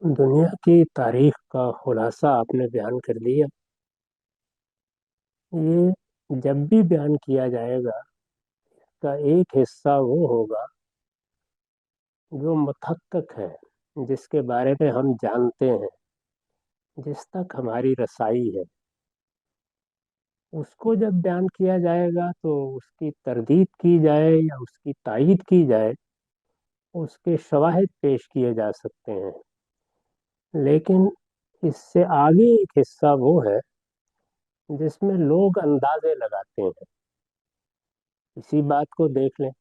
दुनिया की तारीख का खुलासा आपने बयान कर दिया। ये जब भी बयान किया जाएगा का एक हिस्सा वो होगा जो मुतहक्कक है, जिसके बारे में हम जानते हैं, जिस तक हमारी रसाई है। उसको जब बयान किया जाएगा तो उसकी तरदीद की जाए या उसकी तायीद की जाए, उसके शवाहिद पेश किए जा सकते हैं। लेकिन इससे आगे एक हिस्सा वो है जिसमें लोग अंदाजे लगाते हैं। इसी बात को देख लें,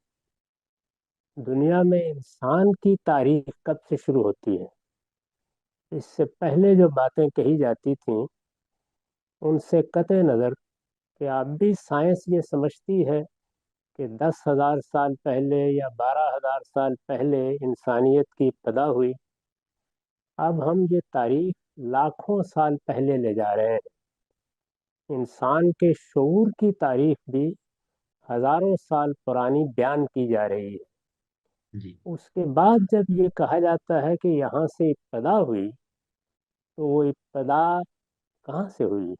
दुनिया में इंसान की तारीख कब से शुरू होती है। इससे पहले जो बातें कही जाती थीं, उनसे कतई नज़र कि अब भी साइंस ये समझती है कि 10,000 साल पहले या 12,000 साल पहले इंसानियत की इब्तदा हुई। अब हम ये तारीख लाखों साल पहले ले जा रहे हैं। इंसान के शऊर की तारीख भी हजारों साल पुरानी बयान की जा रही है। जी। उसके बाद जब ये कहा जाता है कि यहाँ से इब्तदा हुई, तो वो इब्तदा कहाँ से हुई।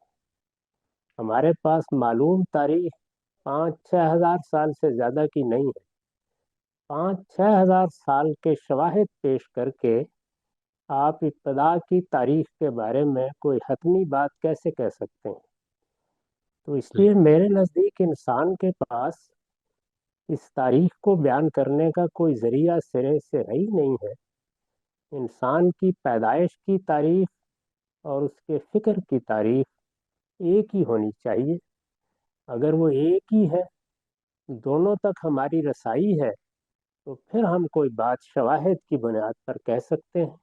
हमारे पास मालूम तारीख 5-6 हजार साल से ज़्यादा की नहीं है। 5-6 हजार साल के शवाहिद पेश करके आप इब्तदा की तारीख के बारे में कोई हतमी बात कैसे कह सकते हैं। तो तो इसलिए मेरे नज़दीक इंसान के पास इस तारीख को बयान करने का कोई ज़रिया सिरे से है ही नहीं है। इंसान की पैदाइश की तारीख और उसके फ़िक्र की तारीख एक ही होनी चाहिए। अगर वो एक ही है, दोनों तक हमारी रसाई है, तो फिर हम कोई बात शवाहिद की बुनियाद पर कह सकते हैं।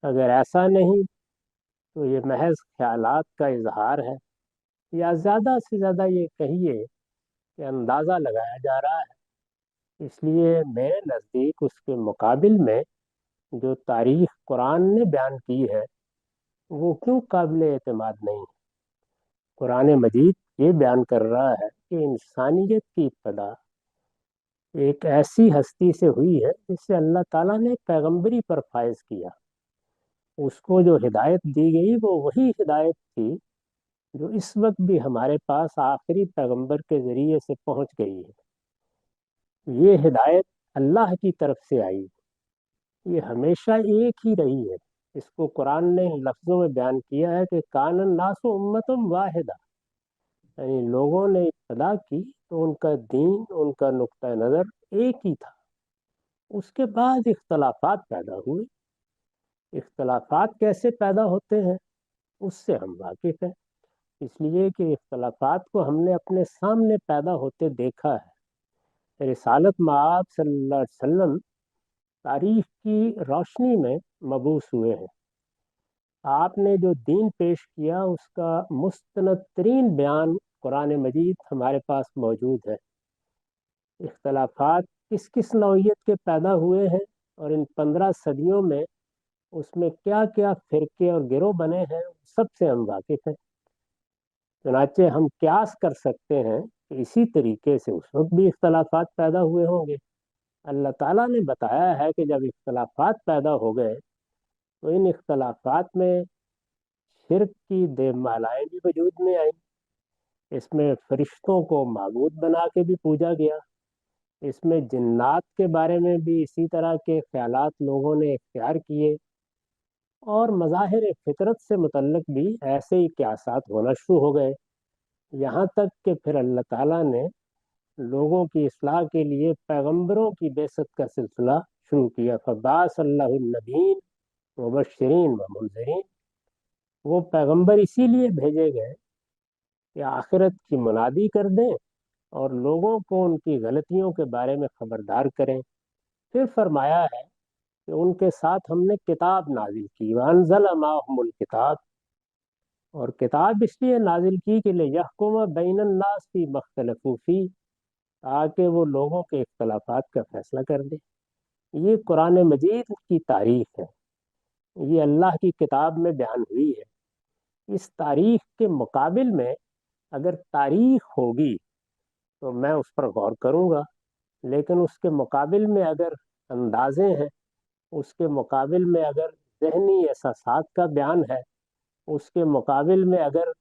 अगर ऐसा नहीं, तो ये महज ख्यालात का इजहार है, या ज़्यादा से ज़्यादा ये कहिए कि अंदाज़ा लगाया जा रहा है। इसलिए मेरे नज़दीक उसके मुकाबिल में जो तारीख कुरान ने बयान की है, वो क्यों काबिल एतमाद नहीं है। कुरान मजीद ये बयान कर रहा है कि इंसानियत की इब्तदा एक ऐसी हस्ती से हुई है जिससे अल्लाह ताला ने पैगंबरी पर फायज किया। उसको जो हिदायत दी गई वो वही हिदायत थी जो इस वक्त भी हमारे पास आखिरी पैगंबर के जरिए से पहुंच गई है। ये हिदायत अल्लाह की तरफ से आई। ये हमेशा एक ही रही है। इसको कुरान ने इन लफ्जों में बयान किया है कि कानन नासु उम्मतुम वाहिदा, यानी लोगों ने इब्तदा की तो उनका दीन, उनका नुक्ता नज़र एक ही था। उसके बाद इख्तलाफात पैदा हुए। इख्तलाफात कैसे पैदा होते हैं, उससे हम वाकिफ हैं। इसलिए कि इख्तलाफात को हमने अपने सामने पैदा होते देखा है। रिसालत मआब सल्लल्लाहु अलैहि वसल्लम तारीख की रोशनी में मबूस हुए हैं। आपने जो दीन पेश किया उसका मुस्तनद तरीन बयान कुरान मजीद हमारे पास मौजूद है। इख्तलाफात किस किस नौइयत के पैदा हुए हैं और इन 15 सदियों में उसमें क्या क्या फिरके और गिरोह बने हैं, सबसे हम वाकिफ हैं। चुनाचे हम क्यास कर सकते हैं कि इसी तरीके से उस वक्त भी इख्तलाफात पैदा हुए होंगे। अल्लाह ताला ने बताया है कि जब इख्तलाफात पैदा हो गए, तो इन इख्तलाफात में शिरक की देवमालाएं भी वजूद में आई। इसमें फरिश्तों को माबूद बना के भी पूजा गया। इसमें जिन्नात के बारे में भी इसी तरह के ख्यालात लोगों ने इख्तियार किए, और मज़ाहिर फितरत से मुतल्लिक भी ऐसे ही क्यासात होना शुरू हो गए। यहाँ तक कि फिर अल्लाह ताला ने लोगों की इस्लाह के लिए पैगंबरों की बेसत का सिलसिला शुरू किया। फबासल्लहुन्नबीन मुबश्शिरीन व मुनज़िरीन। वो पैगंबर इसीलिए भेजे गए कि आखिरत की मुनादी कर दें और लोगों को उनकी गलतियों के बारे में खबरदार करें। फिर फरमाया है कि उनके साथ हमने किताब नाजिल की, वअंज़ल माहुमुल किताब। और किताब इसलिए नाजिल की कि लियहकुम बैनन नास फी मख्तलफू फी, ताकि वो लोगों के इख्तलाफात का फैसला कर दे। ये कुरान मजीद की तारीख है। ये अल्लाह की किताब में बयान हुई है। इस तारीख के मुकाबिल में अगर तारीख होगी तो मैं उस पर गौर करूंगा। लेकिन उसके मुकाबिल में अगर अंदाजे हैं, उसके मुकाबिल में अगर ذہنی احساسات کا بیان ہے، उसके मुकाबिल में अगर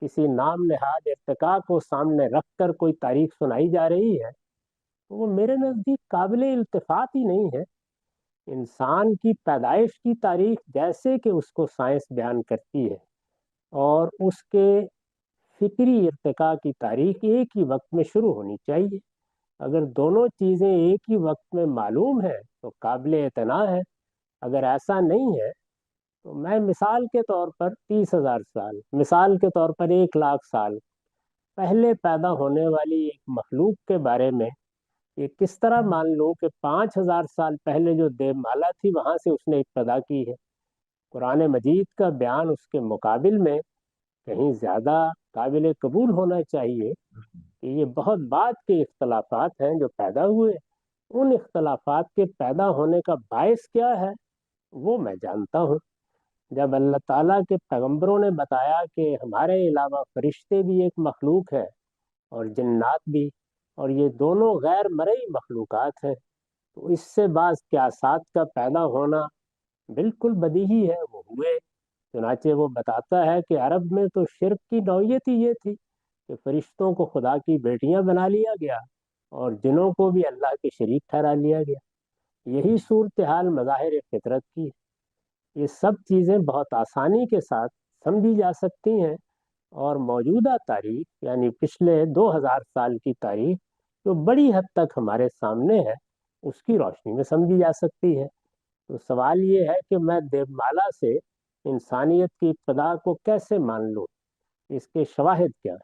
किसी नाम नहाद इर्तिका को सामने रख कर कोई तारीख सुनाई जा रही है तो वो मेरे नज़दीक काबिल इल्तिफात ही नहीं है। इंसान की पैदाइश की तारीख जैसे कि उसको साइंस बयान करती है और उसके फिक्री इर्तिका की तारीख एक ही वक्त में शुरू होनी चाहिए। अगर दोनों चीज़ें एक ही वक्त में मालूम है तो काबिल एतना है। अगर ऐसा नहीं है तो मैं मिसाल के तौर पर 30,000 साल, मिसाल के तौर पर 1 लाख साल पहले पैदा होने वाली एक मखलूक के बारे में ये किस तरह मान लो कि 5,000 साल पहले जो देवमाला थी वहां से उसने इब्तदा की है। कुरान मजीद का बयान उसके मुकाबिल में कहीं ज्यादा काबिल कबूल होना चाहिए कि ये बहुत बाद के इख्तलाफात हैं जो पैदा हुए। उन इख्तलाफात के पैदा होने का बायस क्या है वो मैं जानता हूँ। जब अल्लाह ताला के पैगंबरों ने बताया कि हमारे अलावा फरिश्ते भी एक मखलूक है और जिन्नात भी, और ये दोनों गैर मरई मखलूकात हैं, तो इससे बाज क्यासात का पैदा होना बिल्कुल बदीही है, वो हुए। चुनाचे वो बताता है कि अरब में तो शिर्क की नौयत ही ये थी कि फरिश्तों को खुदा की बेटियां बना लिया गया और जिनों को भी अल्लाह के शरीक ठहरा लिया गया। यही सूरत हाल मज़ाहिर फितरत की है। ये सब चीज़ें बहुत आसानी के साथ समझी जा सकती हैं और मौजूदा तारीख यानी पिछले 2,000 साल की तारीख जो बड़ी हद तक हमारे सामने है उसकी रोशनी में समझी जा सकती है। तो सवाल ये है कि मैं देवमाला से इंसानियत की इब्तदा को कैसे मान लूँ, इसके शवाहिद क्या है।